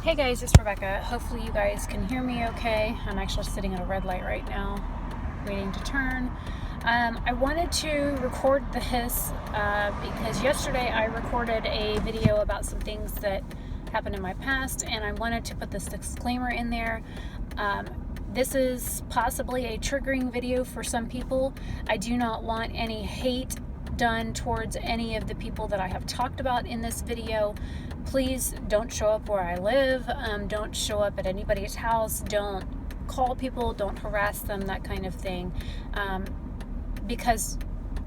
Hey guys, it's Rebecca. Hopefully you guys can hear me okay. I'm actually sitting at a red light right now, waiting to turn. I wanted to record this because yesterday I recorded a video about some things that happened in my past, and I wanted to put this disclaimer in there. Um, this is possibly a triggering video for some people. I do not want any hate done towards any of the people that I have talked about in this video. Please don't show up where I live. Don't show up at anybody's house. Don't call people. Don't harass them, that kind of thing. Because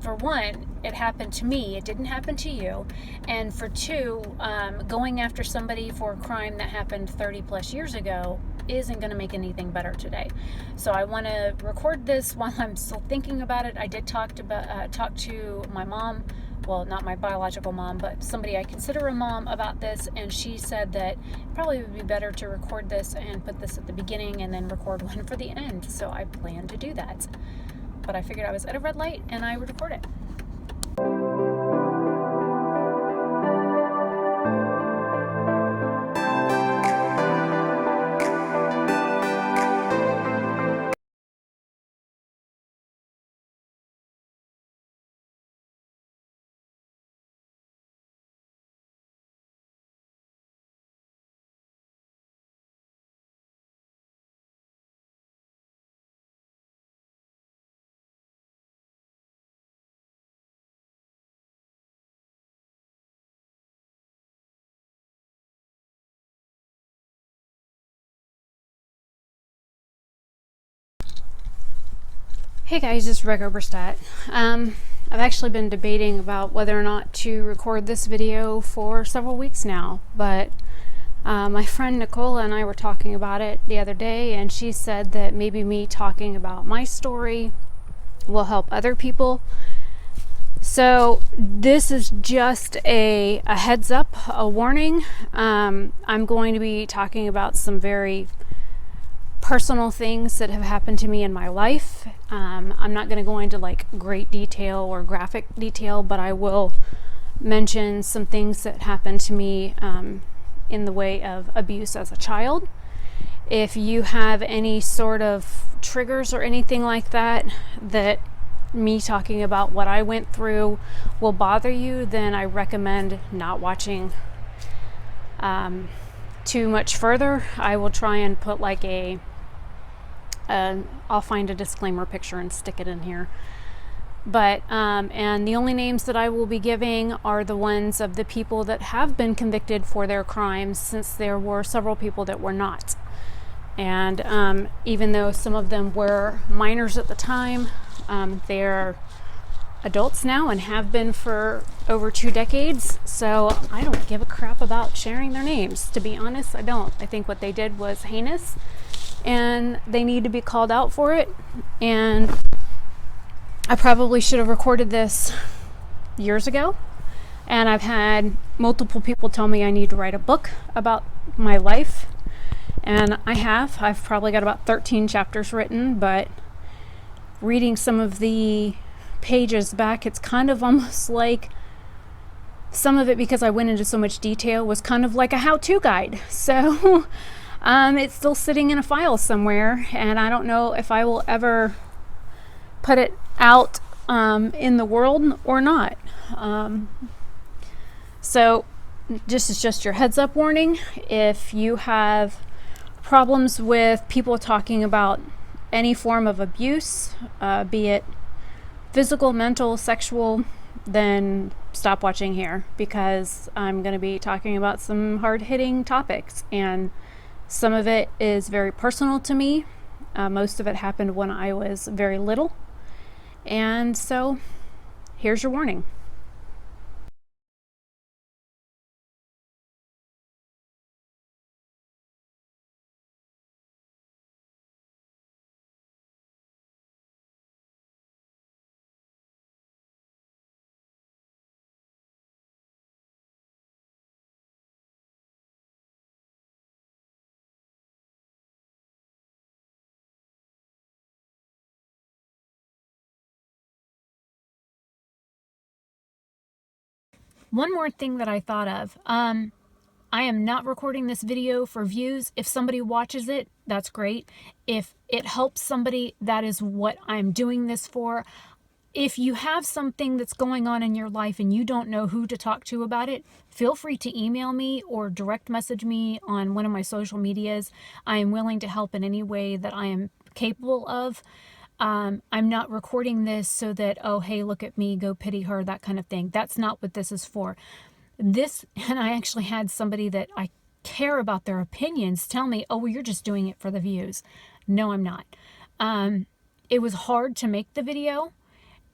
for one, it happened to me. It didn't happen to you. And for two, going after somebody for a crime that happened 30 plus years ago isn't going to make anything better today. So I want to record this while I'm still thinking about it. I did talk to my mom, well, not my biological mom, but somebody I consider a mom about this, and she said that it probably would be better to record this and put this at the beginning and then record one for the end. So I plan to do that. But I figured I was at a red light and I would record it. Hey guys, it's Oberstadt. I've actually been debating about whether or not to record this video for several weeks now, but my friend Nicola and I were talking about it the other day, and she said that maybe me talking about my story will help other people. So this is just a heads up, a warning. I'm going to be talking about some very personal things that have happened to me in my life. I'm not going to go into like great detail or graphic detail, but I will mention some things that happened to me in the way of abuse as a child. If you have any sort of triggers or anything like that, that me talking about what I went through will bother you, then I recommend not watching too much further. I will try and put like I'll find a disclaimer picture and stick it in here. But and the only names that I will be giving are the ones of the people that have been convicted for their crimes, since there were several people that were not. And even though some of them were minors at the time, they're adults now and have been for over 2 decades. So I don't give a crap about sharing their names. To be honest, I don't. I think what they did was heinous, and they need to be called out for it. And I probably should have recorded this years ago. And I've had multiple people tell me I need to write a book about my life. And I've probably got about 13 chapters written, but reading some of the pages back, it's kind of almost like some of it, because I went into so much detail, was kind of like a how-to guide. So it's still sitting in a file somewhere, and I don't know if I will ever put it out in the world or not. So this is just your heads up warning. If you have problems with people talking about any form of abuse, be it physical, mental, sexual, then stop watching here, because I'm going to be talking about some hard-hitting topics, and some of it is very personal to me. Most of it happened when I was very little, and so here's your warning. One more thing that I thought of. I am not recording this video for views. If somebody watches it, that's great. If it helps somebody, that is what I'm doing this for. If you have something that's going on in your life and you don't know who to talk to about it, feel free to email me or direct message me on one of my social medias. I am willing to help in any way that I am capable of. I'm not recording this so that, oh, hey, look at me, go pity her, that kind of thing. That's not what this is for. This, and I actually had somebody that I care about their opinions tell me, oh, well, you're just doing it for the views. No, I'm not. It was hard to make the video.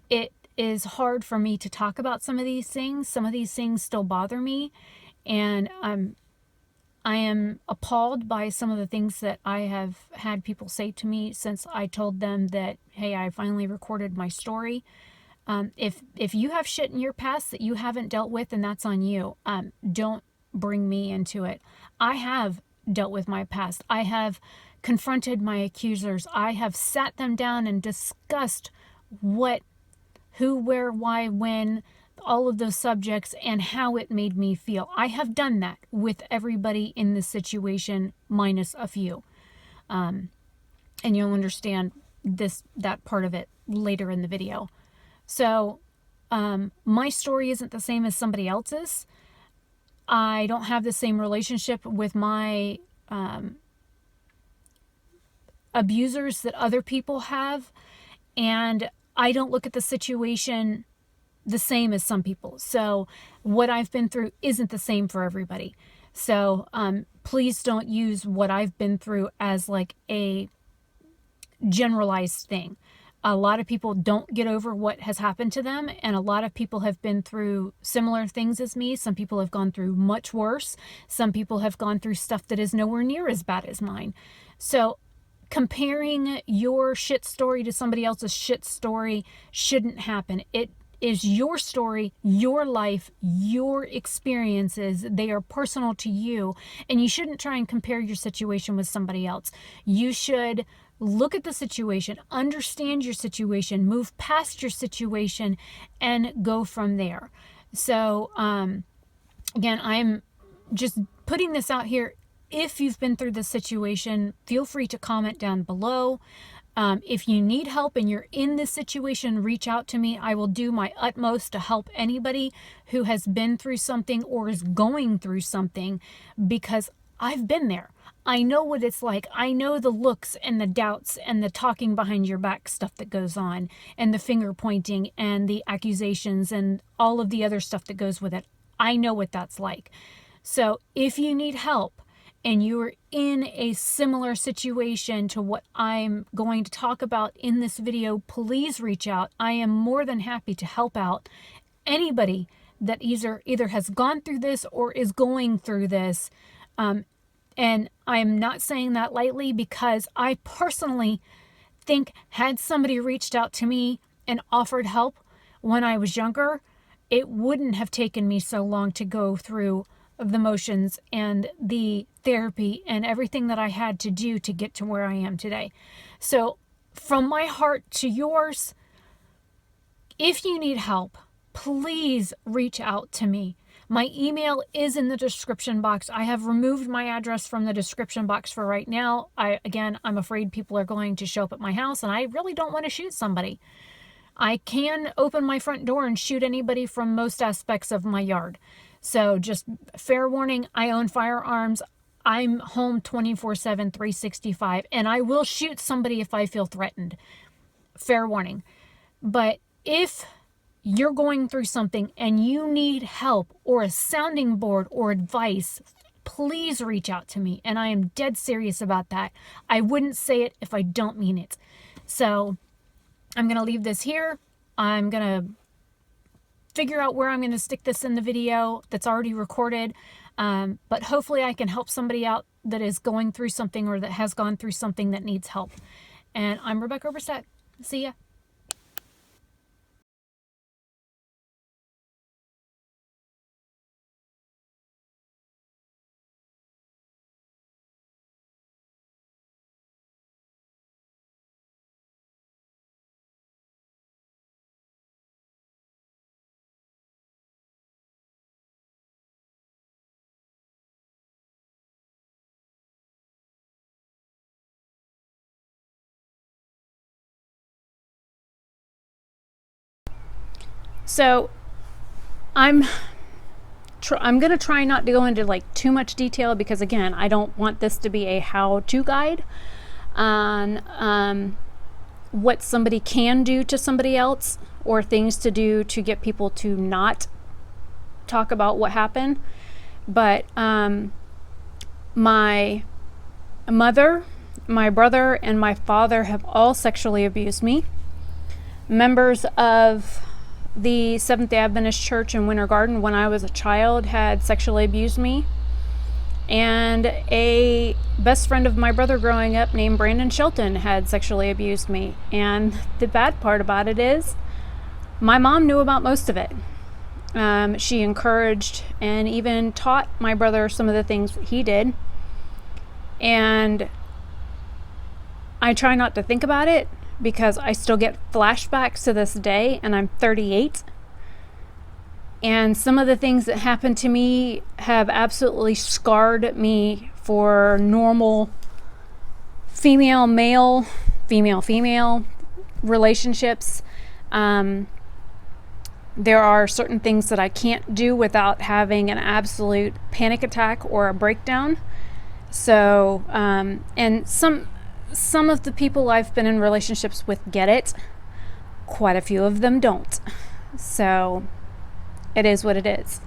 It is hard for me to talk about some of these things. Some of these things still bother me, and I am appalled by some of the things that I have had people say to me since I told them that, hey, I finally recorded my story. If you have shit in your past that you haven't dealt with, and that's on you, don't bring me into it. I have dealt with my past. I have confronted my accusers. I have sat them down and discussed what, who, where, why, when, all of those subjects and how it made me feel. I have done that with everybody in this situation, minus a few. And you'll understand that part of it later in the video. So my story isn't the same as somebody else's. I don't have the same relationship with my abusers that other people have. And I don't look at the situation the same as some people. So what I've been through isn't the same for everybody. So please don't use what I've been through as like a generalized thing. A lot of people don't get over what has happened to them, and a lot of people have been through similar things as me. Some people have gone through much worse. Some people have gone through stuff that is nowhere near as bad as mine. So comparing your shit story to somebody else's shit story shouldn't happen. It is your story, your life, your experiences. They are personal to you, and you shouldn't try and compare your situation with somebody else. You should look at the situation, understand your situation, move past your situation, and go from there. So, again, I'm just putting this out here. If you've been through this situation, feel free to comment down below. If you need help and you're in this situation, reach out to me. I will do my utmost to help anybody who has been through something or is going through something, because I've been there. I know what it's like. I know the looks and the doubts and the talking behind your back stuff that goes on, and the finger pointing and the accusations and all of the other stuff that goes with it. I know what that's like. So if you need help and you're in a similar situation to what I'm going to talk about in this video, please reach out. I am more than happy to help out anybody that either has gone through this or is going through this. And I'm not saying that lightly, because I personally think had somebody reached out to me and offered help when I was younger, it wouldn't have taken me so long to go through the motions and the therapy and everything that I had to do to get to where I am today. So from my heart to yours, if you need help, please reach out to me. My email is in the description box. I have removed my address from the description box for right now. I'm afraid people are going to show up at my house, and I really don't want to shoot somebody. I can open my front door and shoot anybody from most aspects of my yard. So just fair warning, I own firearms. I'm home 24/7, 365, and I will shoot somebody if I feel threatened. Fair warning. But if you're going through something and you need help or a sounding board or advice, please reach out to me. And I am dead serious about that. I wouldn't say it if I don't mean it. So I'm going to leave this here. I'm going to figure out where I'm going to stick this in the video that's already recorded. But hopefully I can help somebody out that is going through something or that has gone through something that needs help. And I'm Rebecca Oberstadt. See ya. So I'm going to try not to go into like too much detail, because again, I don't want this to be a how-to guide on what somebody can do to somebody else, or things to do to get people to not talk about what happened. But my mother, my brother, and my father have all sexually abused me. Members of the Seventh-day Adventist Church in Winter Garden, when I was a child, had sexually abused me. And a best friend of my brother growing up named Brandon Shelton had sexually abused me. And the bad part about it is my mom knew about most of it. She encouraged and even taught my brother some of the things that he did. And I try not to think about it, because I still get flashbacks to this day, and I'm 38. And some of the things that happened to me have absolutely scarred me for normal female-male, female-female relationships. There are certain things that I can't do without having an absolute panic attack or a breakdown. So, and some of the people I've been in relationships with get it. Quite a few of them don't. So it is what it is.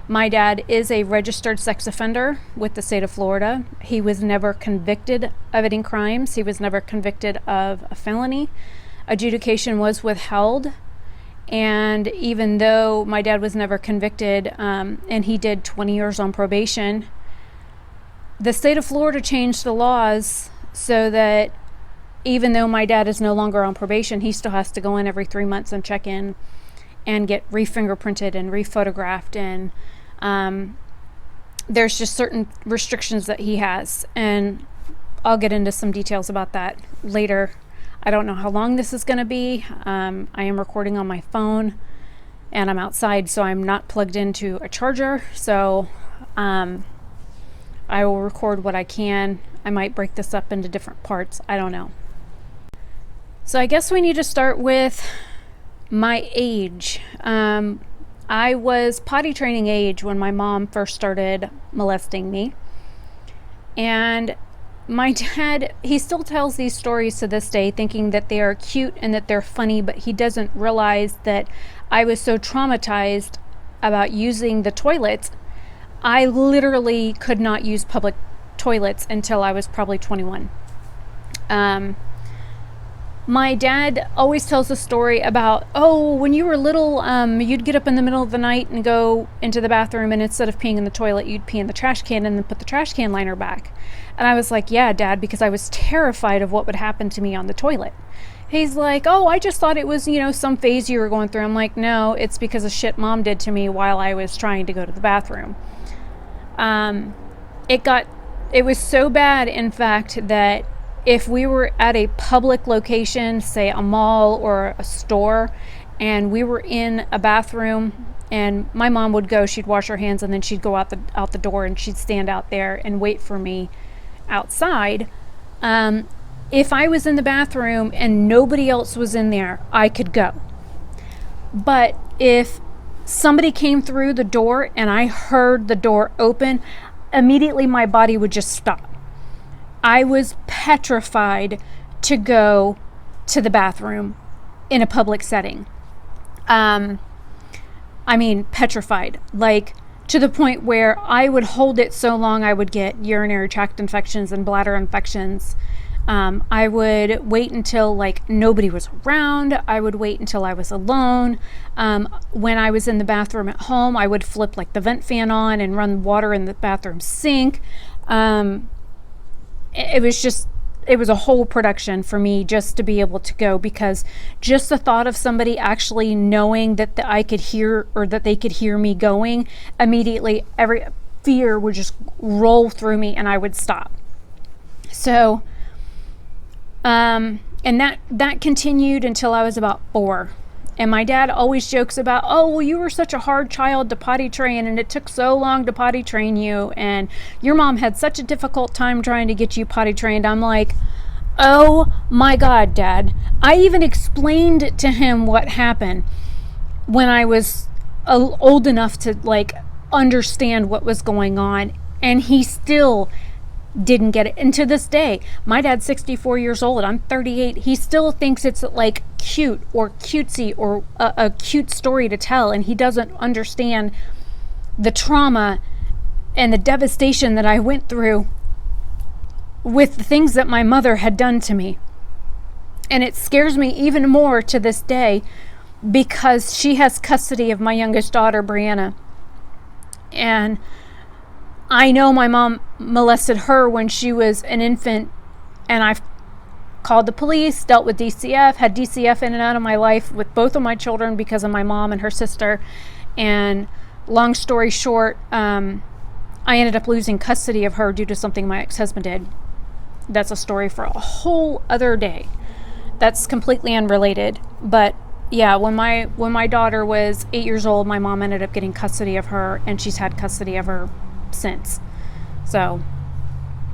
My dad is a registered sex offender with the state of Florida. He was never convicted of any crimes. He was never convicted of a felony. Adjudication was withheld. And even though my dad was never convicted, and he did 20 years on probation, the state of Florida changed the laws so that even though my dad is no longer on probation, he still has to go in every 3 months and check in and get re-fingerprinted and re-photographed. And there's just certain restrictions that he has. And I'll get into some details about that later. I don't know how long this is going to be. I am recording on my phone, and I'm outside, so I'm not plugged into a charger. So I will record what I can. I might break this up into different parts. I don't know. So I guess we need to start with my age. I was potty training age when my mom first started molesting me. And my dad, he still tells these stories to this day, thinking that they are cute and that they're funny, but he doesn't realize that I was so traumatized about using the toilets. I literally could not use public toilets until I was probably 21. My dad always tells a story about, when you were little, you'd get up in the middle of the night and go into the bathroom, and instead of peeing in the toilet, you'd pee in the trash can and then put the trash can liner back. And I was like, yeah, Dad, because I was terrified of what would happen to me on the toilet. He's like, I just thought it was, some phase you were going through. I'm like, no, it's because of shit Mom did to me while I was trying to go to the bathroom. It was so bad, in fact, that if we were at a public location, say a mall or a store, and we were in a bathroom, and my mom would go, she'd wash her hands, and then she'd go out the door, and she'd stand out there and wait for me outside. If I was in the bathroom and nobody else was in there, I could go. But if somebody came through the door and I heard the door open, immediately my body would just stop. I was petrified to go to the bathroom in a public setting. Petrified, like to the point where I would hold it so long I would get urinary tract infections and bladder infections. I would wait until nobody was around. I would wait until I was alone. When I was in the bathroom at home, I would flip the vent fan on and run water in the bathroom sink. It was a whole production for me just to be able to go, because just the thought of somebody actually knowing that I could hear, or that they could hear me going, immediately every fear would just roll through me and I would stop. So, and that continued until I was about 4. And my dad always jokes about, you were such a hard child to potty train, and it took so long to potty train you, and your mom had such a difficult time trying to get you potty trained. I'm like, oh my God, Dad. I even explained to him what happened. when I was old enough to like understand what was going on, and he still didn't get it. And to this day, my dad's 64 years old, I'm 38, he still thinks it's like cute or cutesy or a cute story to tell, and he doesn't understand the trauma and the devastation that I went through with the things that my mother had done to me. And it scares me even more to this day because she has custody of my youngest daughter, Brianna. And I know my mom molested her when she was an infant, and I've called the police, dealt with DCF, had DCF in and out of my life with both of my children because of my mom and her sister. And long story short, I ended up losing custody of her due to something my ex-husband did. That's a story for a whole other day. That's completely unrelated. But yeah, when my daughter was 8 years old, my mom ended up getting custody of her, and she's had custody of her since. So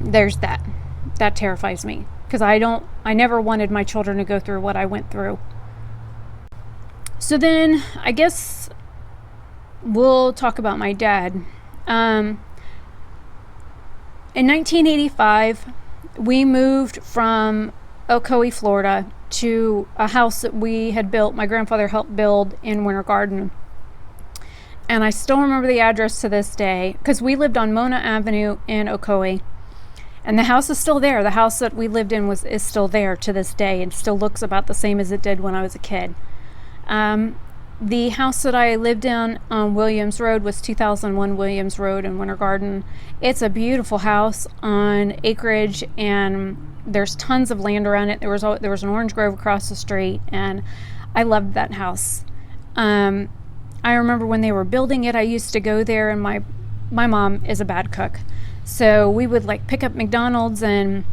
there's that. That terrifies me because I never wanted my children to go through what I went through. So then I guess we'll talk about my dad. In 1985, we moved from Ocoee, Florida, to a house that we had built, my grandfather helped build in Winter Garden. And I still remember the address to this day because we lived on Mona Avenue in Ocoee. And the house is still there. The house that we lived in is still there to this day and still looks about the same as it did when I was a kid. The house that I lived in on Williams Road was 2001 Williams Road in Winter Garden. It's a beautiful house on acreage, and there's tons of land around it. There was an orange grove across the street, and I loved that house. I remember when they were building it, I used to go there, and my mom is a bad cook. So we would like pick up McDonald's, and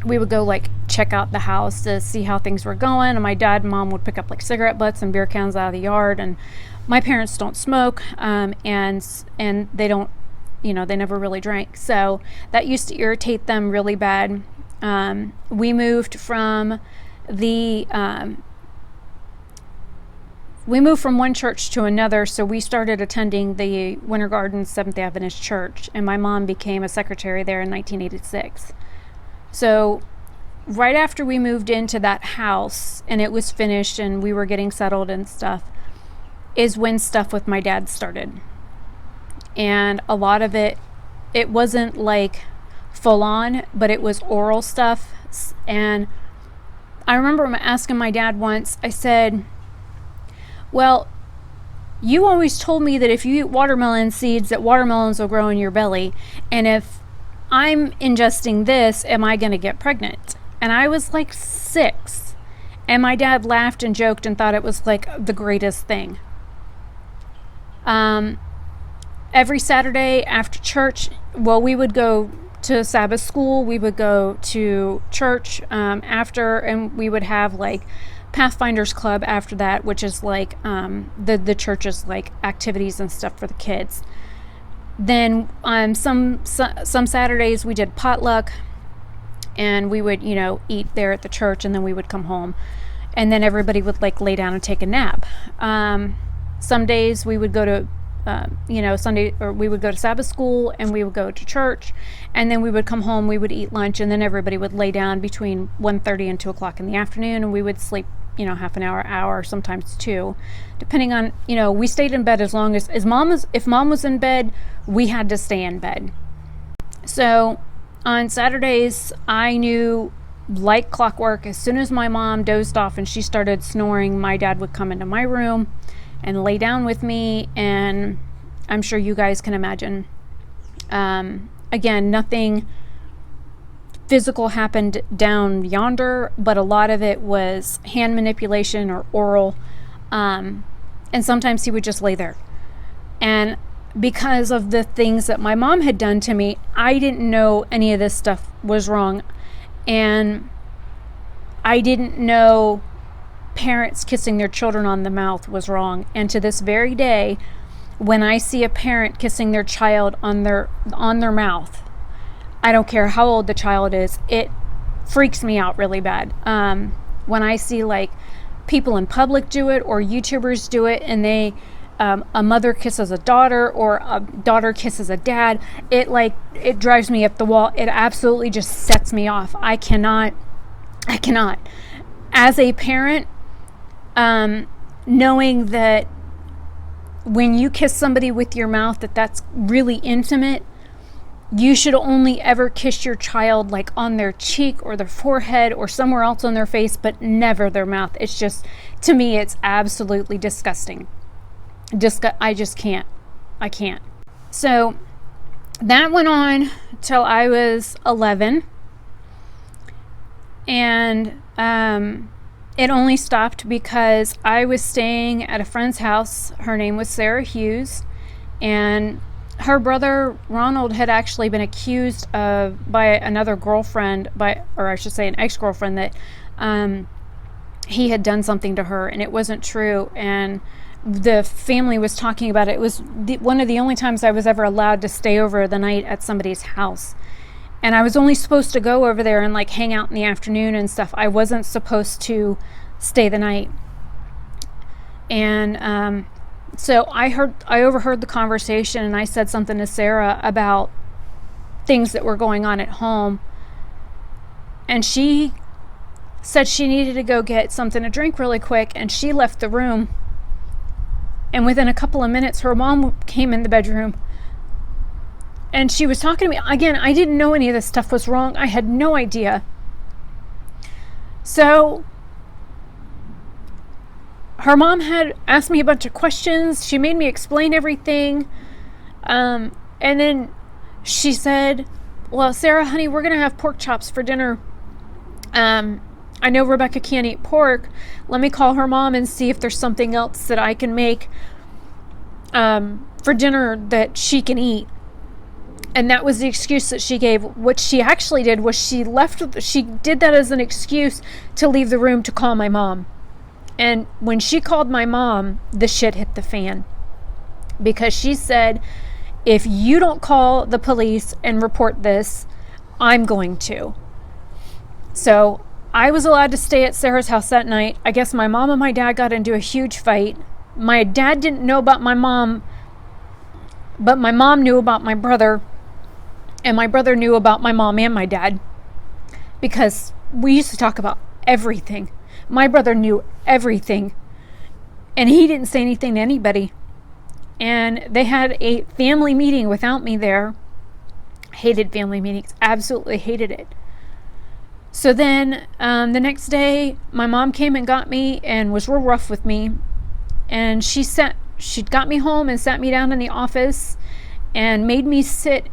we would go like check out the house to see how things were going. And my dad and mom would pick up like cigarette butts and beer cans out of the yard. And my parents don't smoke, and they don't, they never really drank. So that used to irritate them really bad. We moved from one church to another, so we started attending the Winter Garden Seventh Adventist Church, and my mom became a secretary there in 1986. So right after we moved into that house and it was finished and we were getting settled and stuff, is when stuff with my dad started. And a lot of it wasn't like full on, but it was oral stuff. And I remember asking my dad once, I said, well, you always told me that if you eat watermelon seeds, that watermelons will grow in your belly. And if I'm ingesting this, am I going to get pregnant? And I was like 6. And my dad laughed and joked and thought it was like the greatest thing. Every Saturday after church, we would go to Sabbath school. We would go to church after, and we would have like Pathfinders Club after that, which is like the church's like activities and stuff for the kids. Then some Saturdays we did potluck, and we would eat there at the church, and then we would come home, and then everybody would like lay down and take a nap. Some days we would go to Sunday, or we would go to Sabbath school, and we would go to church, and then we would come home, we would eat lunch, and then everybody would lay down between 1:30 and 2 o'clock in the afternoon, and we would sleep half an hour, sometimes 2, depending on, we stayed in bed as long as if mom was in bed, we had to stay in bed. So on Saturdays, I knew like clockwork, as soon as my mom dozed off and she started snoring, my dad would come into my room and lay down with me, and I'm sure you guys can imagine. Again, nothing physical happened down yonder, but a lot of it was hand manipulation or oral, and sometimes he would just lay there. And because of the things that my mom had done to me, I didn't know any of this stuff was wrong, and I didn't know parents kissing their children on the mouth was wrong. And to this very day, when I see a parent kissing their child on their mouth, I don't care how old the child is, it freaks me out really bad. When I see like people in public do it, or YouTubers do it, and a mother kisses a daughter, or a daughter kisses a dad, it drives me up the wall. It absolutely just sets me off. I cannot. As a parent, knowing that when you kiss somebody with your mouth, that's really intimate, you should only ever kiss your child like on their cheek or their forehead or somewhere else on their face, but never their mouth. It's just, to me, it's absolutely disgusting. I just can't. I can't. So that went on till I was 11. And it only stopped because I was staying at a friend's house. Her name was Sarah Hughes, and her brother Ronald had actually been accused by another girlfriend, or I should say an ex-girlfriend, that he had done something to her, and it wasn't true. And the family was talking about it. It was one of the only times I was ever allowed to stay over the night at somebody's house. And I was only supposed to go over there and like hang out in the afternoon and stuff. I wasn't supposed to stay the night. And so I overheard the conversation, and I said something to Sarah about things that were going on at home. And she said she needed to go get something to drink really quick, and she left the room. And within a couple of minutes, her mom came in the bedroom. And she was talking to me. Again, I didn't know any of this stuff was wrong. I had no idea. So her mom had asked me a bunch of questions. She made me explain everything. And then she said, well, Sarah, honey, we're going to have pork chops for dinner. I know Rebecca can't eat pork. Let me call her mom and see if there's something else that I can make for dinner that she can eat. And that was the excuse that she gave. What she actually did was she did that as an excuse to leave the room to call my mom. And when she called my mom, the shit hit the fan. Because she said, if you don't call the police and report this, I'm going to. So I was allowed to stay at Sarah's house that night. I guess my mom and my dad got into a huge fight. My dad didn't know about my mom, but my mom knew about my brother. And my brother knew about my mom and my dad, because we used to talk about everything. My brother knew everything, and he didn't say anything to anybody. And they had a family meeting without me there. Hated family meetings, absolutely hated it. So then the next day, my mom came and got me and was real rough with me. And she got me home and sat me down in the office and made me sit.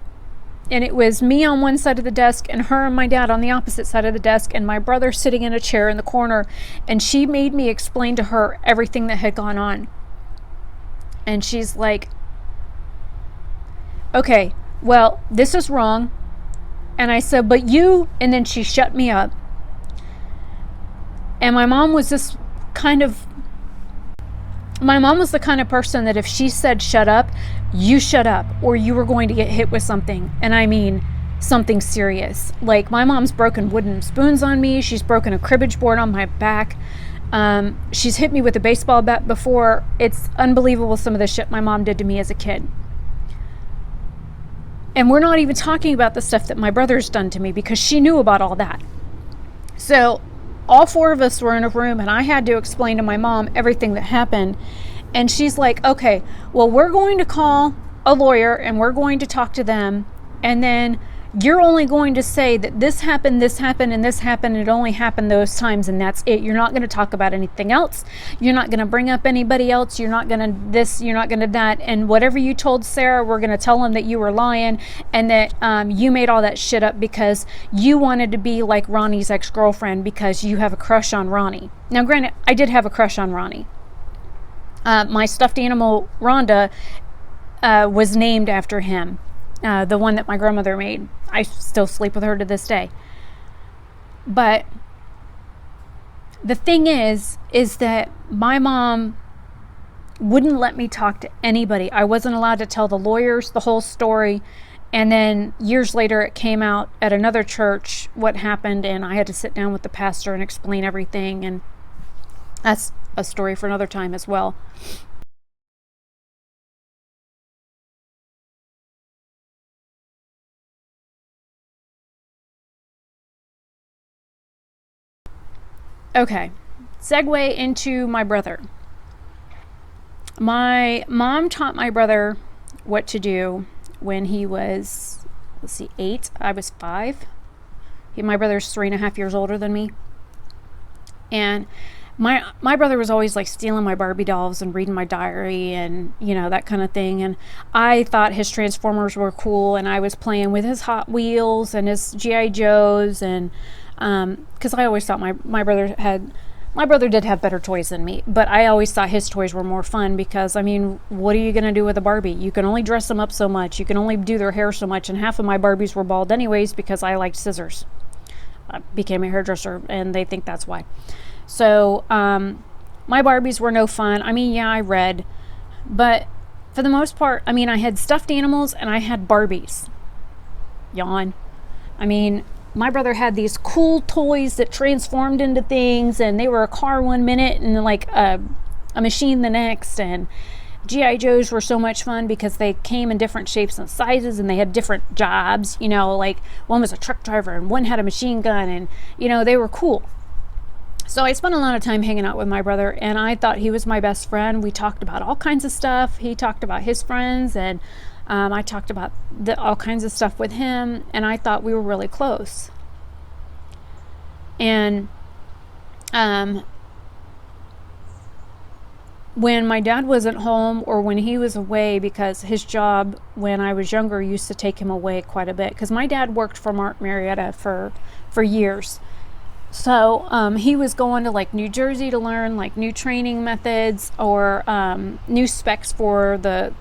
And it was me on one side of the desk and her and my dad on the opposite side of the desk, and my brother sitting in a chair in the corner. And she made me explain to her everything that had gone on. And she's like, okay, well, this is wrong. And I said, but you, and then she shut me up. And my mom was the kind of person that if she said shut up, you shut up, or you were going to get hit with something. And I mean something serious. Like, my mom's broken wooden spoons on me. She's broken a cribbage board on my back. She's hit me with a baseball bat before. It's unbelievable some of the shit my mom did to me as a kid. And we're not even talking about the stuff that my brother's done to me, because she knew about all that. So all four of us were in a room, and I had to explain to my mom everything that happened. And she's like, okay, well, we're going to call a lawyer and we're going to talk to them. And then you're only going to say that this happened, and this happened. It only happened those times, and that's it. You're not going to talk about anything else. You're not going to bring up anybody else. You're not going to this, you're not going to that. And whatever you told Sarah, we're going to tell them that you were lying, and that you made all that shit up because you wanted to be like Ronnie's ex-girlfriend because you have a crush on Ronnie. Now, granted, I did have a crush on Ronnie. My stuffed animal, Rhonda, was named after him. The one that my grandmother made. I still sleep with her to this day. But the thing is that my mom wouldn't let me talk to anybody. I wasn't allowed to tell the lawyers the whole story. And then years later, it came out at another church what happened, and I had to sit down with the pastor and explain everything. And That's a story for another time as well. Okay, segue into my brother. My mom taught my brother what to do when he was, let's see, 8. I was 5. My brother's 3.5 years older than me. And my brother was always like stealing my Barbie dolls and reading my diary and that kind of thing. And I thought his Transformers were cool, and I was playing with his Hot Wheels and his GI Joes, and because I always thought my brother did have better toys than me, but I always thought his toys were more fun because, I mean, what are you going to do with a Barbie? You can only dress them up so much. You can only do their hair so much, and half of my Barbies were bald anyways because I liked scissors. I became a hairdresser, and they think that's why. So my Barbies were no fun. I mean, yeah, I read, but for the most part, I mean, I had stuffed animals and I had Barbies. Yawn. I mean, my brother had these cool toys that transformed into things, and they were a car one minute and like a machine the next. And GI Joes were so much fun because they came in different shapes and sizes, and they had different jobs. Like one was a truck driver and one had a machine gun, and they were cool. So I spent a lot of time hanging out with my brother, and I thought he was my best friend. We talked about all kinds of stuff. He talked about his friends, and I talked about all kinds of stuff with him, and I thought we were really close. And when my dad wasn't home, or when he was away, because his job when I was younger used to take him away quite a bit, because my dad worked for Mark Marietta for years. So he was going to like New Jersey to learn like new training methods, or new specs for the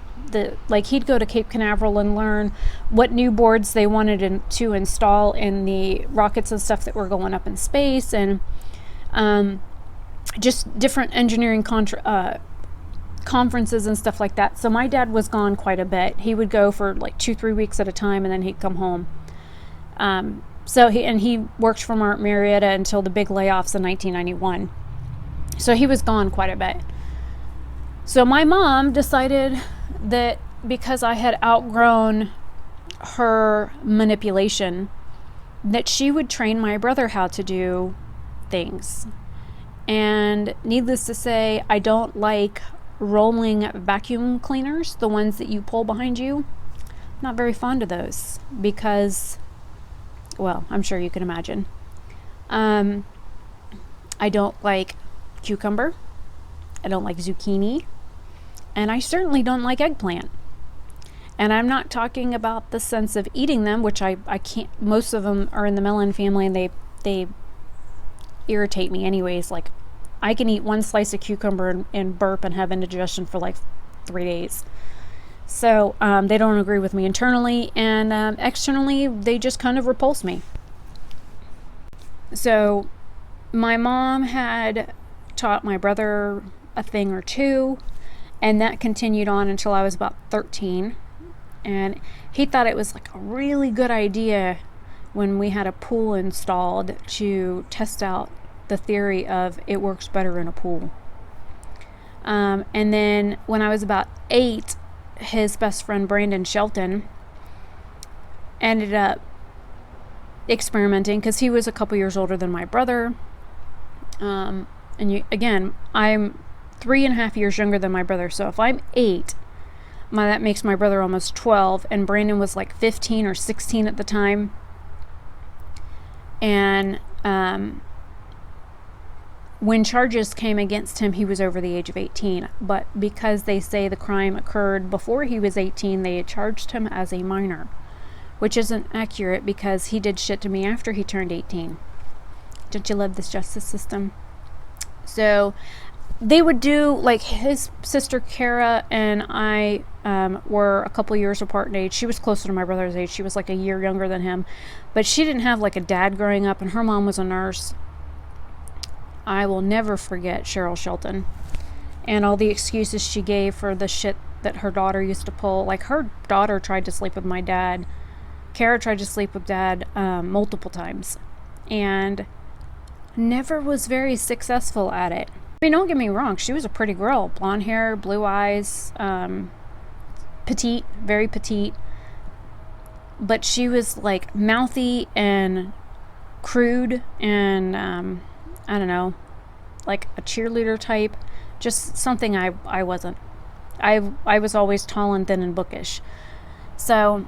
like he'd go to Cape Canaveral and learn what new boards they wanted to install in the rockets and stuff that were going up in space, and just different engineering conferences and stuff like that. So my dad was gone quite a bit. He would go for like 2-3 weeks at a time, and then he'd come home. So he worked for Mark Marietta until the big layoffs in 1991. So he was gone quite a bit. So my mom decided that because I had outgrown her manipulation, that she would train my brother how to do things. And needless to say, I don't like rolling vacuum cleaners, the ones that you pull behind you. I'm not very fond of those because, well, I'm sure you can imagine. I don't like cucumber. I don't like zucchini. And I certainly don't like eggplant. And I'm not talking about the sense of eating them, which I can't. Most of them are in the melon family, and they irritate me anyways. Like, I can eat one slice of cucumber and burp and have indigestion for like 3 days. So they don't agree with me internally, and externally they just kind of repulse me. So my mom had taught my brother a thing or two, and that continued on until I was about 13. And he thought it was like a really good idea when we had a pool installed to test out the theory of it works better in a pool. And then when I was about 8, his best friend Brandon Shelton ended up experimenting, because he was a couple years older than my brother. Again, I'm 3.5 years younger than my brother. So if I'm 8, that makes my brother almost 12, and Brandon was like 15 or 16 at the time. And when charges came against him, he was over the age of 18. But because they say the crime occurred before he was 18, they had charged him as a minor, which isn't accurate because he did shit to me after he turned 18. Don't you love this justice system? So they would do, like, his sister Kara and I were a couple years apart in age. She was closer to my brother's age. She was like a year younger than him, but she didn't have like a dad growing up, and her mom was a nurse. I will never forget Cheryl Shelton and all the excuses she gave for the shit that her daughter used to pull. Like, her daughter tried to sleep with my dad. Kara tried to sleep with dad multiple times and never was very successful at it. I mean, don't get me wrong, she was a pretty girl. Blonde hair, blue eyes, petite, very petite. But she was like mouthy and crude and, I don't know, like a cheerleader type. Just something I wasn't. I was always tall and thin and bookish. So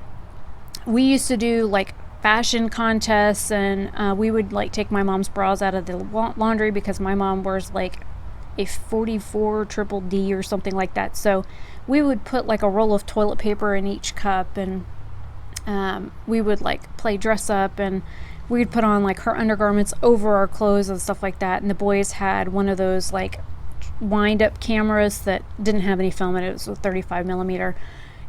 we used to do like fashion contests, and we would like take my mom's bras out of the laundry because my mom wears like a 44 triple D or something like that. So we would put like a roll of toilet paper in each cup, and we would like play dress up, and we'd put on like her undergarments over our clothes and stuff like that. And the boys had one of those like wind up cameras that didn't have any film in it. It was a 35 millimeter.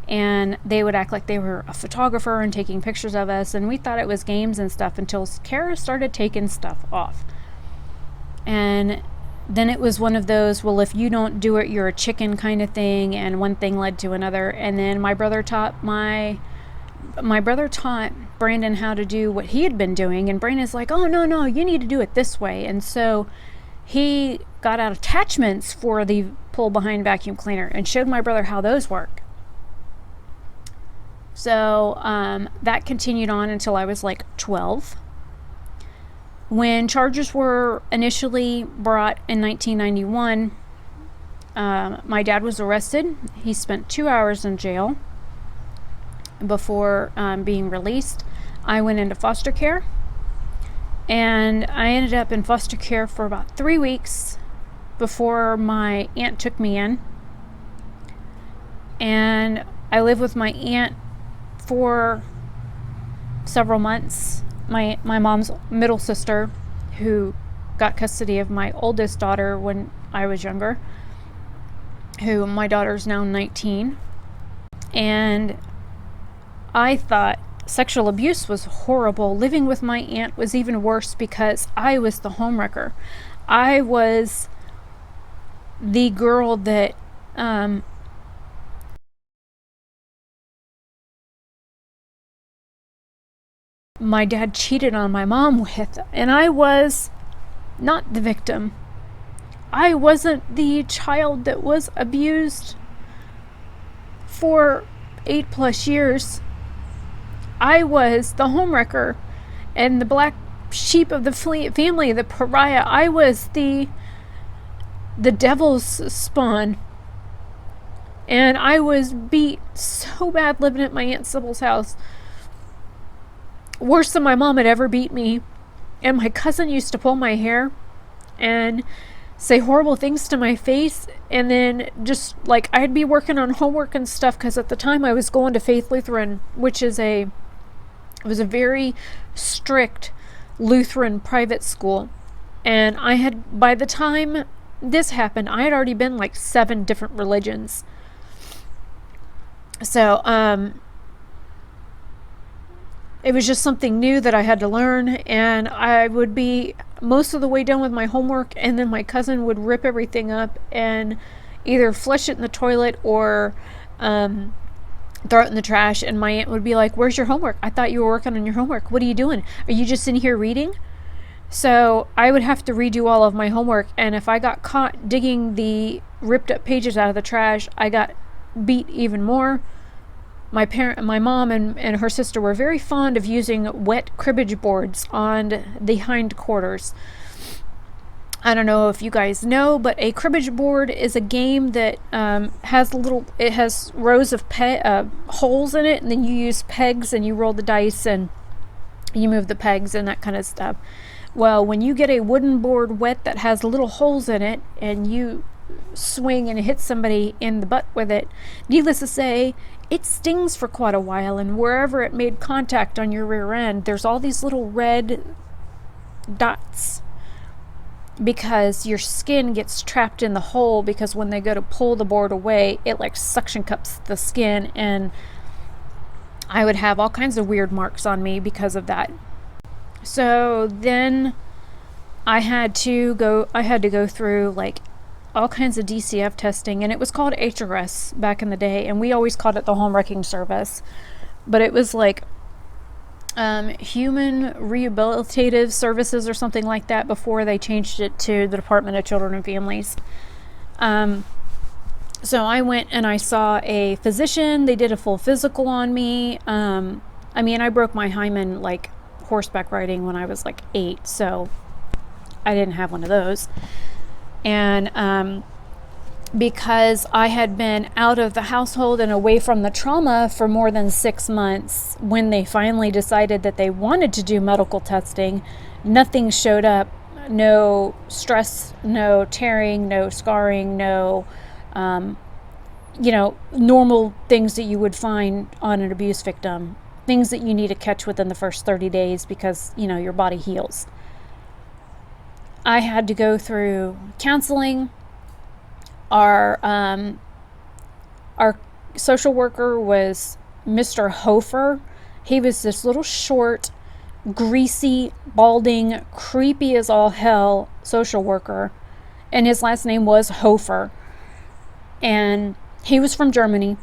And they would act like they were a photographer and taking pictures of us. And we thought it was games and stuff until Kara started taking stuff off. And then it was one of those, well, if you don't do it, you're a chicken kind of thing. And one thing led to another. And then my brother taught Brandon how to do what he had been doing, and Brandon's like, oh no, you need to do it this way. And so he got out attachments for the pull behind vacuum cleaner and showed my brother how those work. So that continued on until I was like 12. When charges were initially brought in 1991, my dad was arrested. He spent 2 hours in jail before being released. I went into foster care, and I ended up in foster care for about 3 weeks before my aunt took me in. And I lived with my aunt for several months. My mom's middle sister, who got custody of my oldest daughter when I was younger, who my daughter's now 19. And I thought sexual abuse was horrible. Living with my aunt was even worse because I was the homewrecker. I was the girl that my dad cheated on my mom with, and I was not the victim. I wasn't the child that was abused for 8+ years. I was the homewrecker and the black sheep of the family, the pariah. I was the devil's spawn. And I was beat so bad living at my Aunt Sybil's house. Worse than my mom had ever beat me. And my cousin used to pull my hair and say horrible things to my face. And then just like I'd be working on homework and stuff, because at the time I was going to Faith Lutheran, which is it was a very strict Lutheran private school. And I had, by the time this happened, I had already been like 7 different religions. So, it was just something new that I had to learn, and I would be most of the way done with my homework, and then my cousin would rip everything up and either flush it in the toilet or throw it in the trash. And my aunt would be like, where's your homework? I thought you were working on your homework. What are you doing? Are you just in here reading? So I would have to redo all of my homework, and if I got caught digging the ripped up pages out of the trash, I got beat even more. My mom and her sister were very fond of using wet cribbage boards on the hindquarters. I don't know if you guys know, but a cribbage board is a game that it has rows of holes in it, and then you use pegs and you roll the dice and you move the pegs and that kind of stuff. Well, when you get a wooden board wet that has little holes in it and you swing and hit somebody in the butt with it, needless to say, it stings for quite a while, and wherever it made contact on your rear end, there's all these little red dots because your skin gets trapped in the hole, because when they go to pull the board away, it like suction cups the skin, and I would have all kinds of weird marks on me because of that. So then I had to go through like all kinds of DCF testing, and it was called HRS back in the day, and we always called it the home wrecking service. But it was like Human Rehabilitative Services or something like that before they changed it to the Department of Children and Families. So I went and I saw a physician. They did a full physical on me. I broke my hymen like horseback riding when I was like 8, so I didn't have one of those. And because I had been out of the household and away from the trauma for more than 6 months, when they finally decided that they wanted to do medical testing, nothing showed up. No stress, no tearing, no scarring, no, normal things that you would find on an abuse victim. Things that you need to catch within the first 30 days because, your body heals. I had to go through counseling. Our social worker was Mr. Hofer. He was this little short, greasy, balding, creepy as all hell social worker. And his last name was Hofer. And he was from Germany.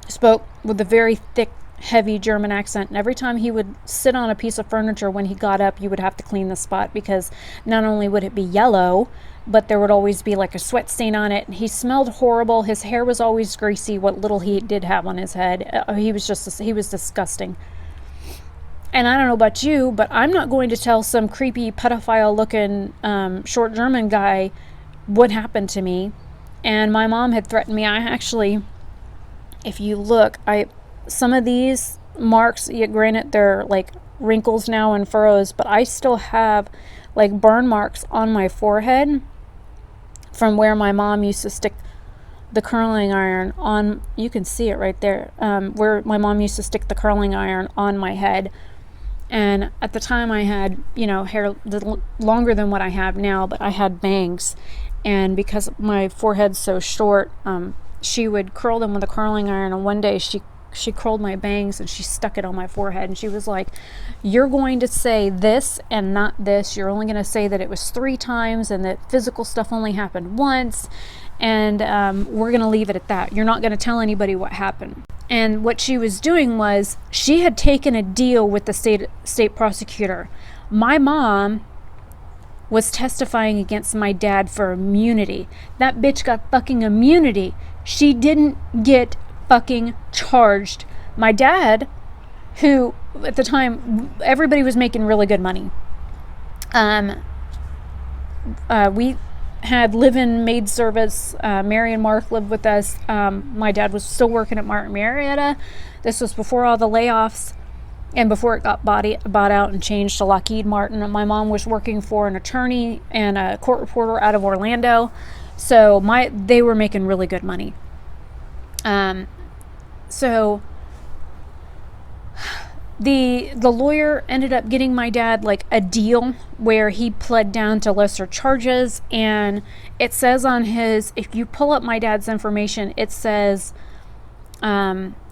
Spoke with a very thick, heavy German accent. And every time he would sit on a piece of furniture when he got up, you would have to clean the spot because not only would it be yellow, but there would always be like a sweat stain on it. He smelled horrible. His hair was always greasy, what little he did have on his head. He was disgusting. And I don't know about you, but I'm not going to tell some creepy pedophile looking short German guy what happened to me. And my mom had threatened me. I actually, if you look, some of these marks, granted they're like wrinkles now and furrows, but I still have like burn marks on my forehead from where my mom used to stick the curling iron on. You can see it right there, where my mom used to stick the curling iron on my head. And at the time I had, hair longer than what I have now, but I had bangs. And because my forehead's so short, she would curl them with a curling iron. And one day she curled my bangs and she stuck it on my forehead. And she was like, "You're going to say this and not this. You're only going to say that it was 3 times and that physical stuff only happened once. And we're going to leave it at that. You're not going to tell anybody what happened." And what she was doing was she had taken a deal with the state prosecutor. My mom was testifying against my dad for immunity. That bitch got fucking immunity. She didn't get fucking charged. My dad, who at the time everybody was making really good money. We had live-in maid service. Mary and Mark lived with us. My dad was still working at Martin Marietta. This was before all the layoffs and before it got bought out and changed to Lockheed Martin. And my mom was working for an attorney and a court reporter out of Orlando. So they were making really good money. So the lawyer ended up getting my dad like a deal where he pled down to lesser charges. And it says on if you pull up my dad's information, it says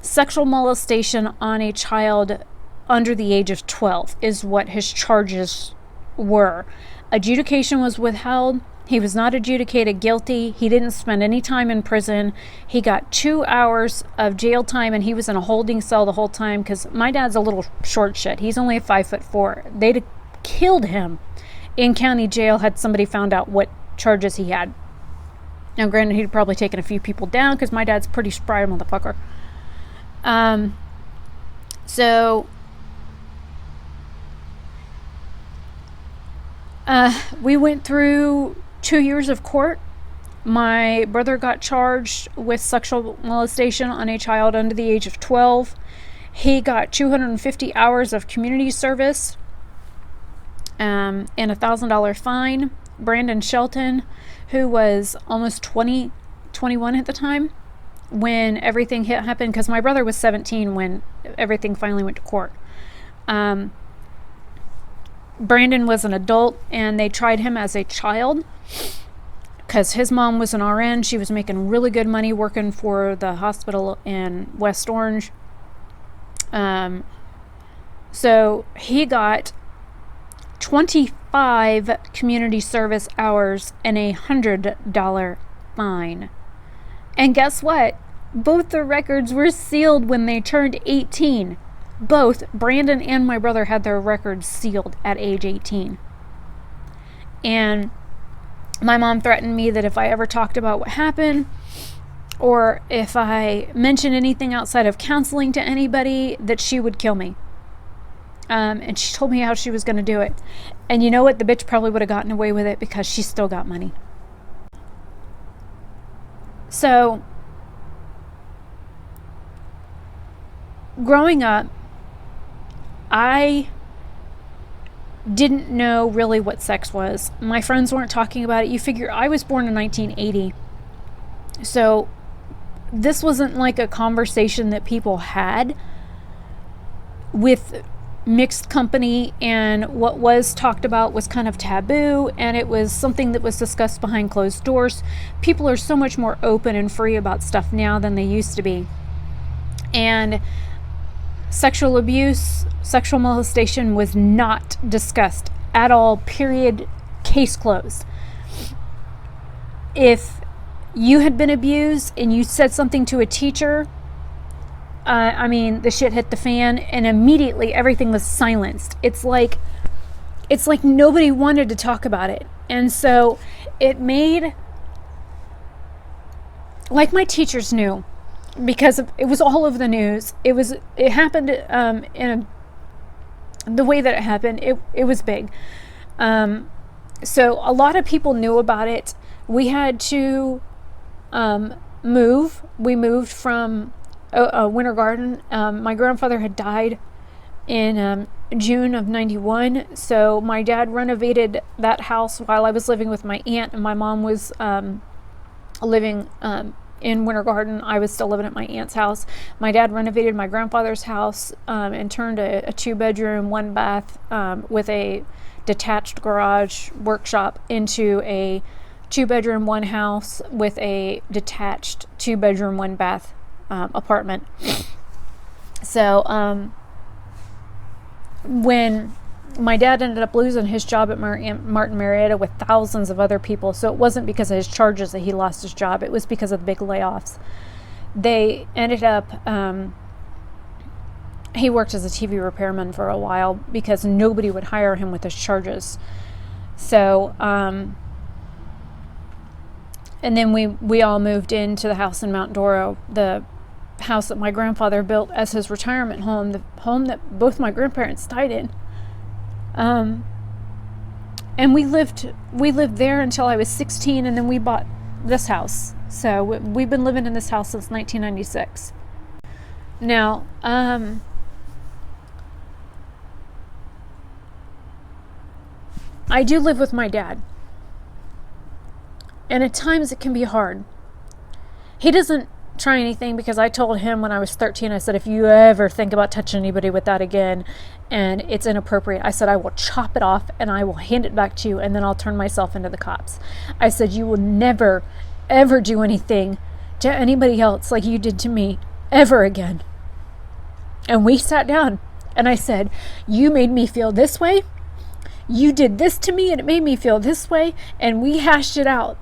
sexual molestation on a child under the age of 12 is what his charges were. Adjudication was withheld. He was not adjudicated guilty. He didn't spend any time in prison. He got 2 hours of jail time, and he was in a holding cell the whole time because my dad's a little short shit. He's only 5'4". They'd have killed him in county jail had somebody found out what charges he had. Now, granted, he'd probably taken a few people down because my dad's a pretty spry motherfucker. We went through 2 years of court. My brother got charged with sexual molestation on a child under the age of 12. He got 250 hours of community service and a $1,000 fine. Brandon Shelton, who was almost 21 at the time when everything happened, because my brother was 17 when everything finally went to court. Brandon was an adult, and they tried him as a child because his mom was an RN. She was making really good money working for the hospital in West Orange. So he got 25 community service hours and a $100 fine. And guess what? Both their records were sealed when they turned 18. Both Brandon and my brother had their records sealed at age 18. And my mom threatened me that if I ever talked about what happened, or if I mentioned anything outside of counseling to anybody, that she would kill me. And she told me how she was going to do it. And you know what? The bitch probably would have gotten away with it because she still got money. So, growing up, I didn't know really what sex was. My friends weren't talking about it. You figure I was born in 1980. So, this wasn't like a conversation that people had with mixed company, and what was talked about was kind of taboo, and it was something that was discussed behind closed doors. People are so much more open and free about stuff now than they used to be. And sexual abuse, sexual molestation was not discussed at all, period, case closed. If you had been abused and you said something to a teacher, the shit hit the fan, and immediately everything was silenced. It's like nobody wanted to talk about it. And so it made, like, my teachers knew, because it was all over the news. It happened the way that it happened. It was big. So a lot of people knew about it. We had to move. We moved from Winter Garden. My grandfather had died in June of 91. So my dad renovated that house while I was living with my aunt, and my mom was living in Winter Garden. I was still living at my aunt's house. My dad renovated my grandfather's house and turned a 2-bedroom, 1-bath with a detached garage workshop into a 2-bedroom, 1-house with a detached 2-bedroom, 1-bath apartment. So when my dad ended up losing his job at Martin Marietta with thousands of other people, so it wasn't because of his charges that he lost his job, it was because of the big layoffs. They ended up he worked as a TV repairman for a while because nobody would hire him with his charges. So and then we all moved into the house in Mount Doro, the house that my grandfather built as his retirement home, the home that both my grandparents died in. And we lived there until I was 16, and then we bought this house. So we've been living in this house since 1996. Now, I do live with my dad, and at times it can be hard. He doesn't try anything, because I told him when I was 13, I said, if you ever think about touching anybody with that again and it's inappropriate, I said, I will chop it off and I will hand it back to you, and then I'll turn myself into the cops. I said, you will never, ever do anything to anybody else like you did to me ever again. And we sat down, and I said, you made me feel this way. You did this to me and it made me feel this way, and we hashed it out.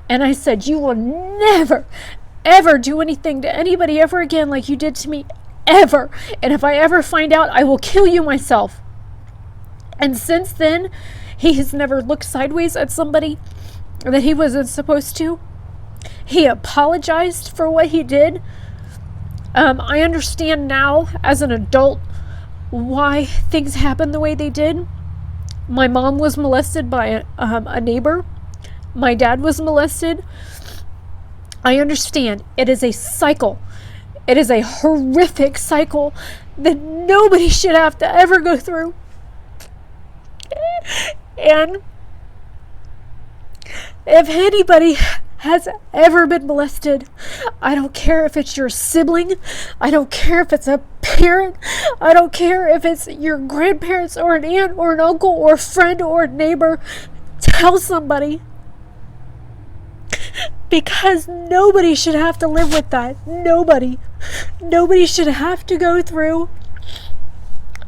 And I said, you will never, ever do anything to anybody ever again like you did to me, ever. And if I ever find out, I will kill you myself. And since then, he has never looked sideways at somebody that he wasn't supposed to. He apologized for what he did. I understand now as an adult why things happened the way they did. My mom was molested by a neighbor. My dad was molested. I understand. It is a cycle. It is a horrific cycle that nobody should have to ever go through. And if anybody has ever been molested, I don't care if it's your sibling, I don't care if it's a parent, I don't care if it's your grandparents or an aunt or an uncle or a friend or a neighbor, tell somebody. Because nobody should have to live with that. Nobody should have to go through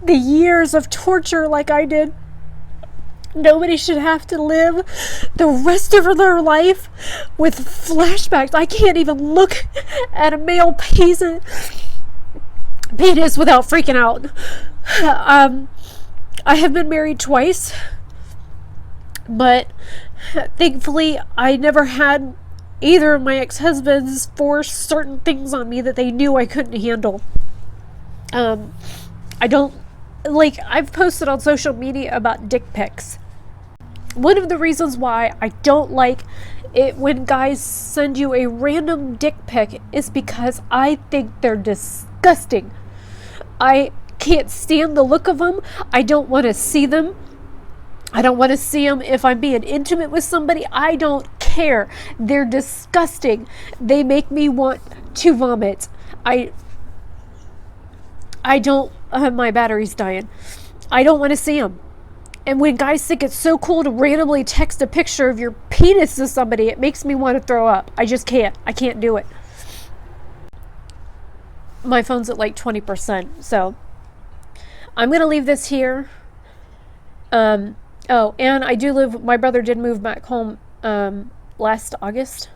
the years of torture like I did. Nobody should have to live the rest of their life with flashbacks. I can't even look at a male patient penis without freaking out. I have been married twice, but thankfully I never had either of my ex-husbands force certain things on me that they knew I couldn't handle. I don't, like, I've posted on social media about dick pics. One of the reasons why I don't like it when guys send you a random dick pic is because I think they're disgusting. I can't stand the look of them. I don't want to see them. I don't want to see them if I'm being intimate with somebody. I don't care. They're disgusting. They make me want to vomit. I don't, my battery's dying. I don't want to see them. And when guys think it's so cool to randomly text a picture of your penis to somebody, it makes me want to throw up. I just can't. I can't do it. My phone's at like 20%. So I'm going to leave this here. Oh, and I do live, my brother did move back home last August.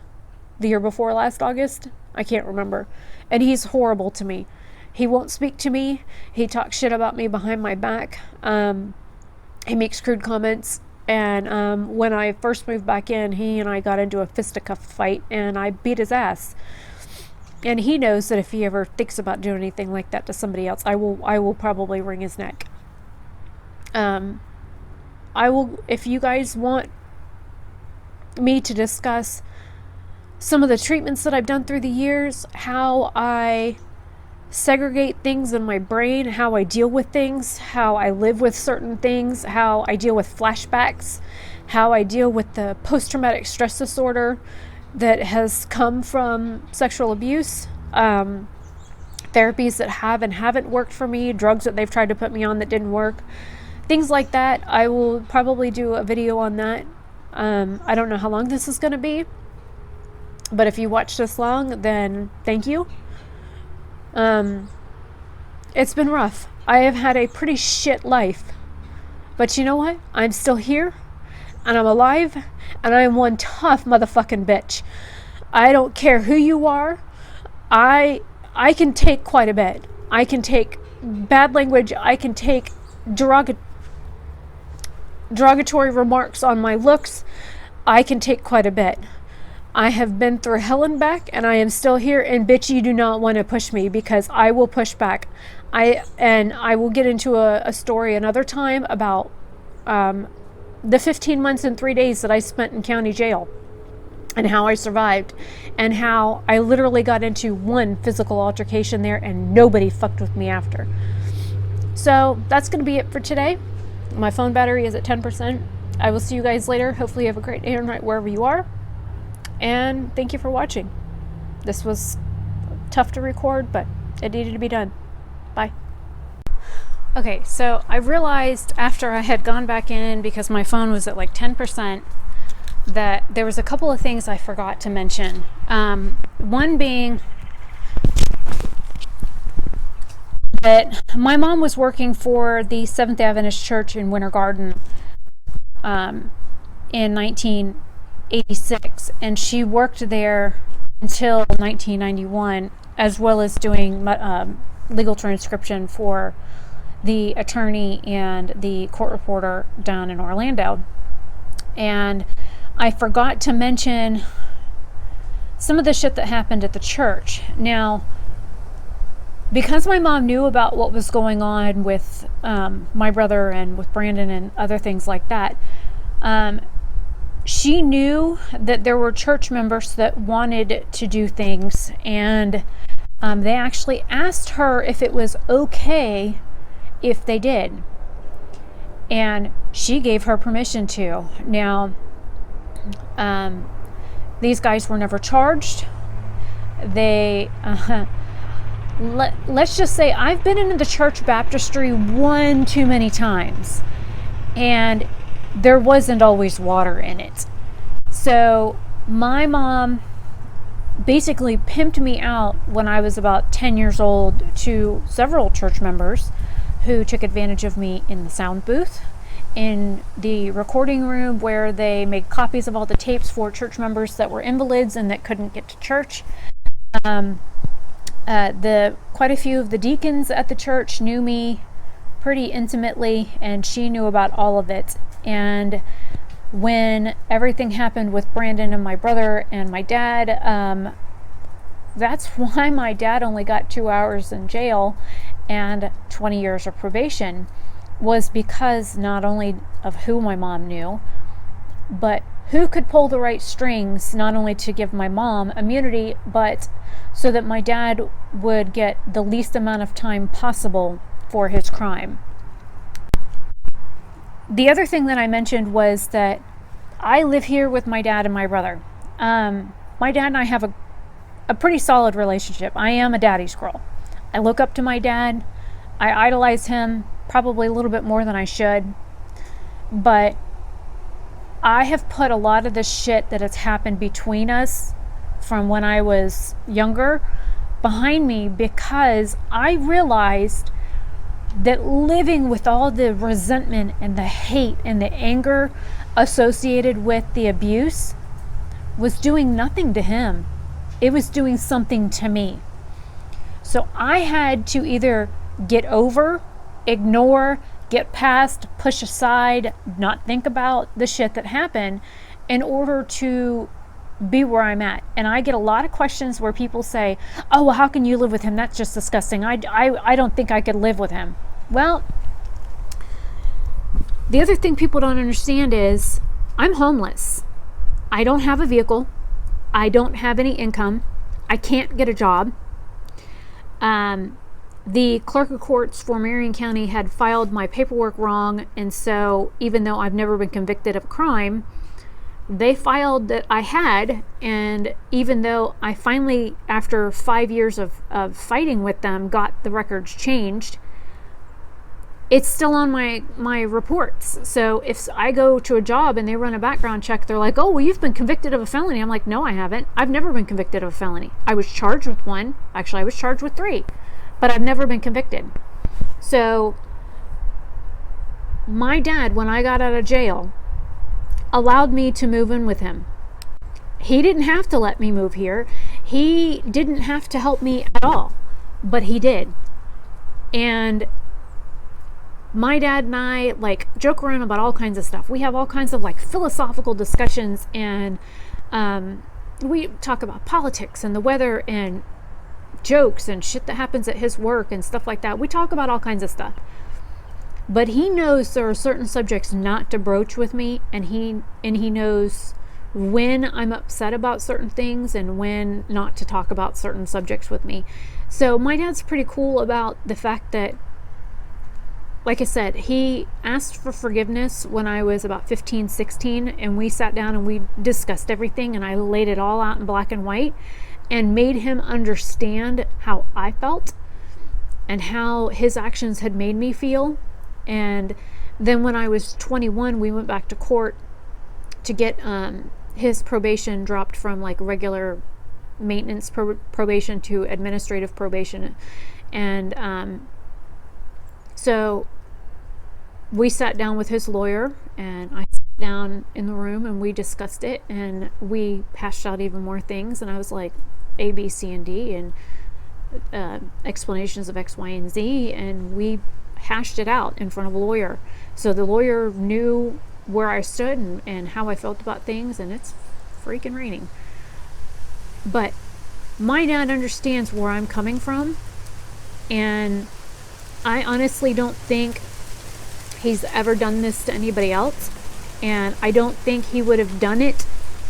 The year before last August. I can't remember. And he's horrible to me. He won't speak to me. He talks shit about me behind my back. He makes crude comments. And when I first moved back in, he and I got into a fisticuff fight, and I beat his ass. And he knows that if he ever thinks about doing anything like that to somebody else, I will probably wring his neck. I will, if you guys want me to discuss some of the treatments that I've done through the years, how I segregate things in my brain, how I deal with things, how I live with certain things, how I deal with flashbacks, how I deal with the post-traumatic stress disorder that has come from sexual abuse, therapies that have and haven't worked for me, drugs that they've tried to put me on that didn't work, things like that. I will probably do a video on that. I don't know how long this is going to be, but if you watch this long, then thank you. It's been rough. I have had a pretty shit life, but you know what? I'm still here, and I'm alive, and I am one tough motherfucking bitch. I don't care who you are. I can take quite a bit. I can take bad language. I can take derogatory remarks on my looks. I can take quite a bit. I have been through hell and back, and I am still here, and bitch, you do not want to push me, because I will push back. I will get into a story another time about the 15 months and 3 days that I spent in county jail, and how I survived, and how I literally got into one physical altercation there, and nobody fucked with me after. So that's going to be it for today. My phone battery is at 10%. I will see you guys later. Hopefully you have a great day or night wherever you are. And thank you for watching. This was tough to record, but it needed to be done. Bye. Okay, so I realized after I had gone back in, because my phone was at like 10%, that there was a couple of things I forgot to mention. One being that my mom was working for the Seventh Adventist Church in Winter Garden in 1986, and she worked there until 1991, as well as doing legal transcription for the attorney and the court reporter down in Orlando. And I forgot to mention some of the shit that happened at the church. Now, because my mom knew about what was going on with my brother and with Brandon and other things like that, she knew that there were church members that wanted to do things, and they actually asked her if it was okay if they did, and she gave her permission to. Now, these guys were never charged. They let's just say I've been into the church baptistry one too many times, and there wasn't always water in it. So my mom basically pimped me out when I was about 10 years old to several church members who took advantage of me in the sound booth, in the recording room where they made copies of all the tapes for church members that were invalids and that couldn't get to church. Quite a few of the deacons at the church knew me pretty intimately, and she knew about all of it. And when everything happened with Brandon and my brother and my dad, that's why my dad only got 2 hours in jail and 20 years of probation, was because not only of who my mom knew, but who could pull the right strings, not only to give my mom immunity, but so that my dad would get the least amount of time possible for his crime. The other thing that I mentioned was that I live here with my dad and my brother. My dad and I have a pretty solid relationship. I am a daddy's girl. I look up to my dad. I idolize him probably a little bit more than I should. But I have put a lot of the shit that has happened between us from when I was younger behind me, because I realized that living with all the resentment and the hate and the anger associated with the abuse was doing nothing to him. It was doing something to me. So I had to either get over, ignore, get past, push aside, not think about the shit that happened in order to be where I'm at. And I get a lot of questions where people say, oh, well, how can you live with him? That's just disgusting. I don't think I could live with him. Well, the other thing people don't understand is I'm homeless. I don't have a vehicle. I don't have any income. I can't get a job. The clerk of courts for Marion County had filed my paperwork wrong, and so even though I've never been convicted of a crime, they filed that I had, and even though I finally, after 5 years of fighting with them, got the records changed, it's still on my reports. So if I go to a job and they run a background check, they're like, oh, well, you've been convicted of a felony. I'm like, no, I haven't. I've never been convicted of a felony. I was charged with one. Actually, I was charged with 3, but I've never been convicted. So my dad, when I got out of jail, allowed me to move in with him. He didn't have to let me move here. He didn't have to help me at all, but he did. And my dad and I joke around about all kinds of stuff. We have all kinds of philosophical discussions, and we talk about politics and the weather and jokes and shit that happens at his work and stuff like that. We talk about all kinds of stuff. But he knows there are certain subjects not to broach with me, and he knows when I'm upset about certain things and when not to talk about certain subjects with me. So my dad's pretty cool about the fact that, like I said, he asked for forgiveness when I was about 15, 16, and we sat down and we discussed everything, and I laid it all out in black and white and made him understand how I felt and how his actions had made me feel. And then when I was 21, we went back to court to get his probation dropped from regular maintenance probation to administrative probation. And so we sat down with his lawyer, and I sat down in the room and we discussed it, and we hashed out even more things. And I was like, A, B, C, and D, and explanations of X, Y, and Z, and we hashed it out in front of a lawyer. So the lawyer knew where I stood and how I felt about things, and it's freaking raining. But my dad understands where I'm coming from, and I honestly don't think he's ever done this to anybody else, and I don't think he would have done it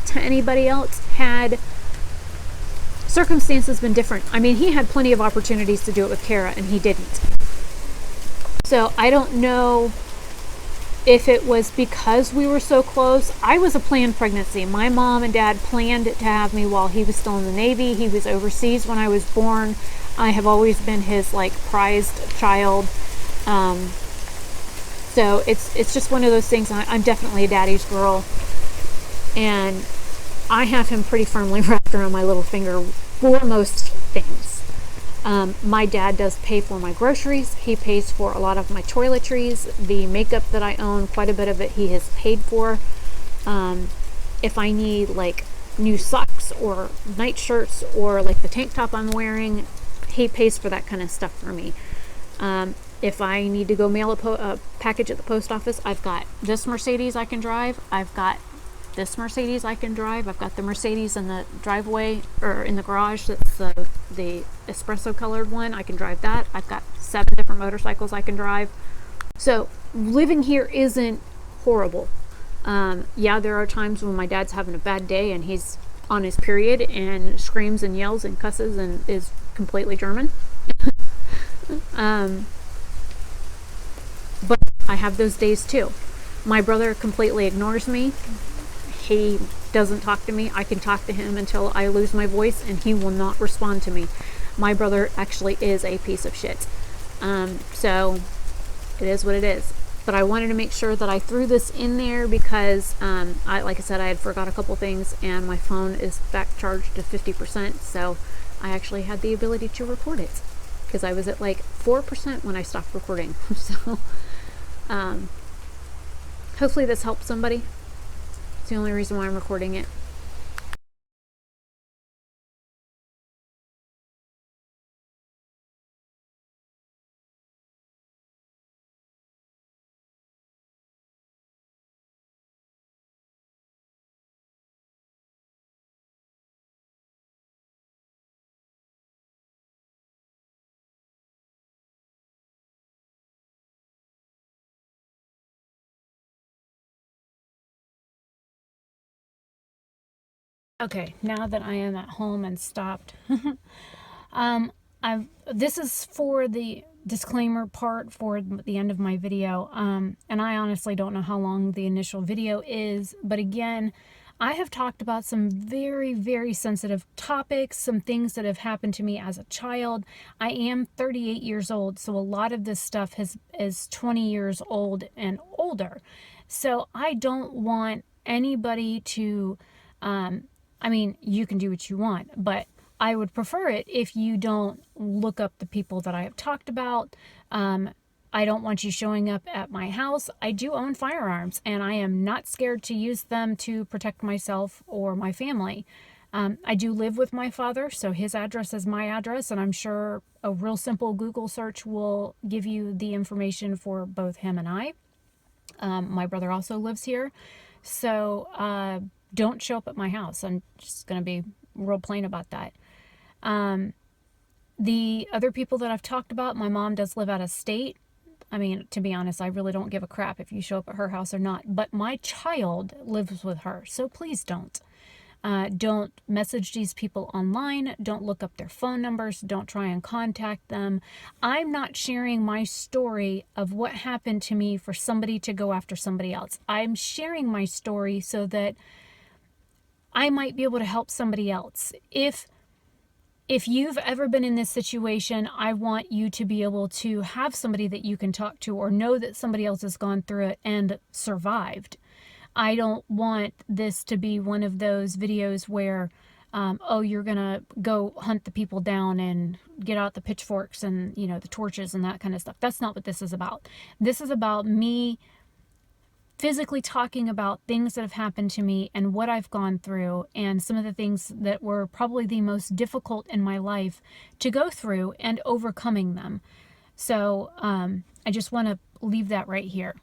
to anybody else had circumstances been different. I mean, he had plenty of opportunities to do it with Kara, and he didn't. So I don't know if it was because we were so close. I was a planned pregnancy. My mom and dad planned to have me while he was still in the Navy. He was overseas when I was born. I have always been his prized child. So it's just one of those things. I'm definitely a daddy's girl, and I have him pretty firmly wrapped around my little finger for most things. My dad does pay for my groceries. He pays for a lot of my toiletries. The makeup that I own, quite a bit of it he has paid for. If I need new socks or night shirts or the tank top I'm wearing, he pays for that kind of stuff for me. If I need to go mail a package at the post office, I've got this Mercedes I can drive. I've got this Mercedes I can drive. I've got the Mercedes in the driveway or in the garage. That's the espresso colored one. I can drive that. I've got 7 different motorcycles I can drive. So living here isn't horrible. Yeah, there are times when my dad's having a bad day and he's on his period and screams and yells and cusses and is completely German. But I have those days too. My brother completely ignores me. He doesn't talk to me. I can talk to him until I lose my voice and he will not respond to me. My brother actually is a piece of shit. So it is what it is. But I wanted to make sure that I threw this in there because, like I said, I had forgot a couple things and my phone is back charged to 50%. So I actually had the ability to record it because I was at like 4% when I stopped recording. So hopefully this helps somebody. It's the only reason why I'm recording it. Okay, now that I am at home and stopped, this is for the disclaimer part for the end of my video. And I honestly don't know how long the initial video is, but again, I have talked about some very, very sensitive topics, some things that have happened to me as a child. I am 38 years old, so a lot of this stuff is 20 years old and older. So I don't want anybody to, I mean, you can do what you want, but I would prefer it if you don't look up the people that I have talked about. I don't want you showing up at my house. I do own firearms, and I am not scared to use them to protect myself or my family. I do live with my father, so his address is my address, and I'm sure a real simple Google search will give you the information for both him and I. My brother also lives here, so don't show up at my house. I'm just going to be real plain about that. The other people that I've talked about, my mom does live out of state. I mean, to be honest, I really don't give a crap if you show up at her house or not. But my child lives with her, so please don't. Don't message these people online. Don't look up their phone numbers. Don't try and contact them. I'm not sharing my story of what happened to me for somebody to go after somebody else. I'm sharing my story so that I might be able to help somebody else. If you've ever been in this situation, I want you to be able to have somebody that you can talk to or know that somebody else has gone through it and survived. I don't want this to be one of those videos where, oh, you're going to go hunt the people down and get out the pitchforks and, the torches and that kind of stuff. That's not what this is about. This is about me physically talking about things that have happened to me and what I've gone through and some of the things that were probably the most difficult in my life to go through and overcoming them. So I just want to leave that right here.